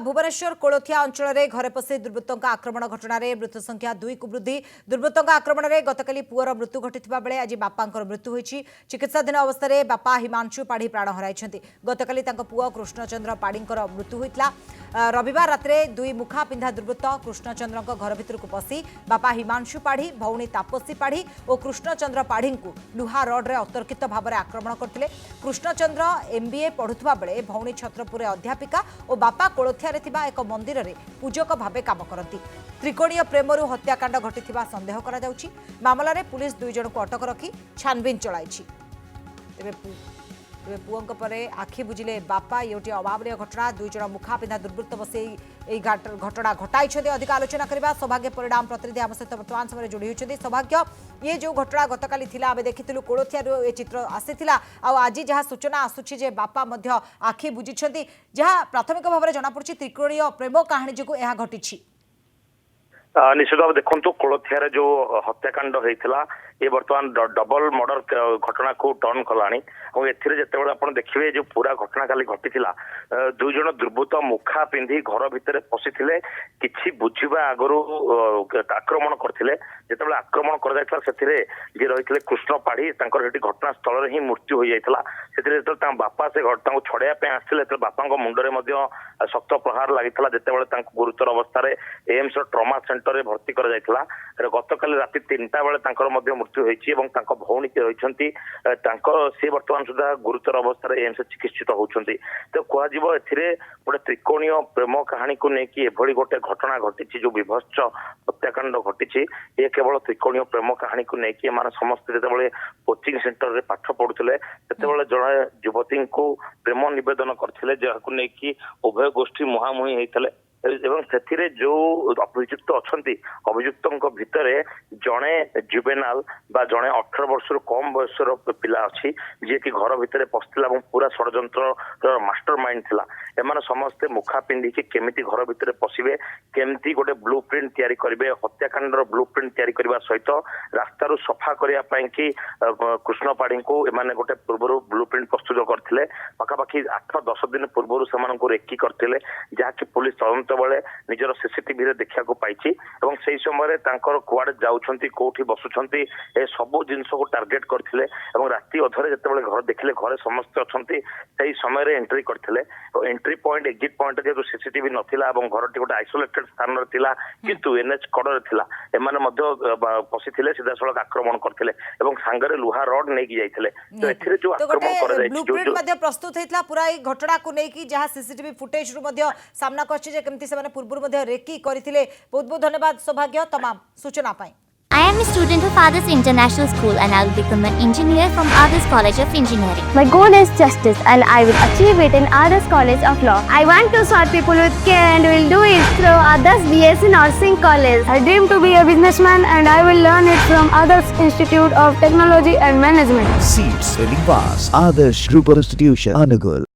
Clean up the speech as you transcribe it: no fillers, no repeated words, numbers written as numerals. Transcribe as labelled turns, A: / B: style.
A: भुवनेश्वर कोलोथिया अंचल में घरे पशि दुर्वृत्तों आक्रमण घटना मृत्यु संख्या 2 को वृद्धि। दुर्वृत्तों आक्रमण में गतकाली पुअर मृत्यु घटी बेले आज बापा मृत्यु होती। चिकित्साधीन अवस्था बापा हिमांशु पाढ़ी प्राण हराई। गतकाली पुओ कृष्णचंद्र पाढ़ी मृत्यु होता। रविवार रात्रे दुई मुखा पिंधा दुर्वृत्त कृष्णचंद्र घर भितर को पशि बापा हिमांशु पाढ़ी भौणी तापसी पाढ़ी और कृष्णचंद्र पाढ़ी को लुहा रड्रे अतर्कित भाव में आक्रमण करते। कृष्णचंद्र MBA पढ़ुवा बेले भौणी छत्रपुर अध्यापिका और बापा कोलोथिया एक मंदिर में पूजक भाव काम करती। त्रिकोणीय प्रेमरू हत्याकांड घटी संदेह करा जाउछि। मामला रे पुलिस 2 जन को अटक रखी छानबीन चलाई। पुओं पर आखि बुझिले बापा ये गोटे अभावन घटना। 2 जन मुखा पिंधा दुर्वृत्त बसई घटना घटाई। अधिक आलोचना करवा सौभाग्य परिणाम प्रतिनिधि आम सहित वर्तमान समय जोड़ी होती। सौभाग्य ये जो घटना गतकाली आम देखी कोलोथिया ये चित्र आसीला आज जहाँ सूचना आसूची जे बापा मध्य आखि बुझी जहाँ प्राथमिक भाव में जनापड़ी त्रिकोणीय प्रेम कहानी जो यह घटी।
B: निश्चित भाव देखु कोलोथिया जो हत्याकांड होता ये बर्तमान डबल मर्डर घटना को टर्न कलानी। एते आप देखिए जो पूरा घटना खाली घटी 2 जन दुर्वृत्त मुखा पिंधि घर भितर पशि किसी बुझा आगु आक्रमण करते। जिते आक्रमण कर जी रही कृष्ण पाढ़ी घटना स्थल ही मृत्यु हो जाता। बापा से छड़ाई आसते बापा मुंडे शक्त प्रहार लगी जिते गुरुतर अवस्था एम्स ट्रमा सेंटर में भर्ती कर गतकाली राति 3टा बेले मृत्यु होती। भौणी रही सी बर्तमान सुधा गुरुतर अवस्था एम्स चिकित्सित होती। तो कह गोटे त्रिकोणीय प्रेम कहानी को लेकिन एभली गोटे घटना घटी जो विभत्स हत्याकांड घटी ये केवल त्रिकोणीय प्रेम कहानी को लेकिन एम समस्त जो कोचिंग सेंटर में पाठ पढ़ुते जड़े युवती को प्रेम नवेदन करते जहाँ लेकिन उभय गोष्ठी मुहांमुही होते। जो अभियुक्त अच्छा अभियुक्तों भितर जड़े जुवेनाल बा जड़े 18 वर्ष कम बयसर पिला अच्छी जी कि घर भितर पशिला पूरा षड्यंत्र मास्टर माइंड थिला। एमाने समस्ते मुखा पिंधिकी केमिति घर भितर पशिबे केमिति गोटे ब्लू प्रिंट तैयारी करिवे हत्याकांडर ब्लू प्रिंट तैयारी करबा सहित रास्तारू सफा करिया पई कि कृष्ण पाढ़ी को एमाने गोटे पूर्व ब्लू प्रिंट प्रस्तुत करथिले। पाखापाखि 8-10 दिन पूर्व से रेकी करथिले जहाँकि पुलिस तदंत बेले निजर सीसीटीवी रे देखा पाई। से समय कुआड़े जाऊँच कौटी बसुंट ए सबू जिन को टार्गेट करते राति अधरे जिते घर देखिले घरे समस्त अच्छा से समय एंट्री करते। एंट्री पॉइंट एग्जिट पॉइंट जेहतु सीसीटीवी नथिला घर गोटे आइसोलेटेड स्थान थिला किंतु एनएच कड़े थिला एमाने पशि सीधा सड़क आक्रमण करते सांगरे लुहा रड नहीं जाइए। तो एथिरे जो आक्रमण कर
A: प्रस्तुत होता पूरा घटना को लेकिन जहाँ सीसीटीवी फुटेज सामना कर पूर्व रेकी करथिले। बहुत बहुत धन्यवाद सौभाग्य तमाम सूचना पाई।
C: I am a student of Adarsh International School and I will become an engineer from Adarsh College of Engineering.
D: My goal is justice and I will achieve it in Adarsh College of Law. I want to serve people with care and will do it through Adarsh BSc Nursing College. I dream to be a businessman and I will learn it from Adarsh Institute of Technology and Management.
E: Seats filling fast. Adarsh Group of Institution, Anugul.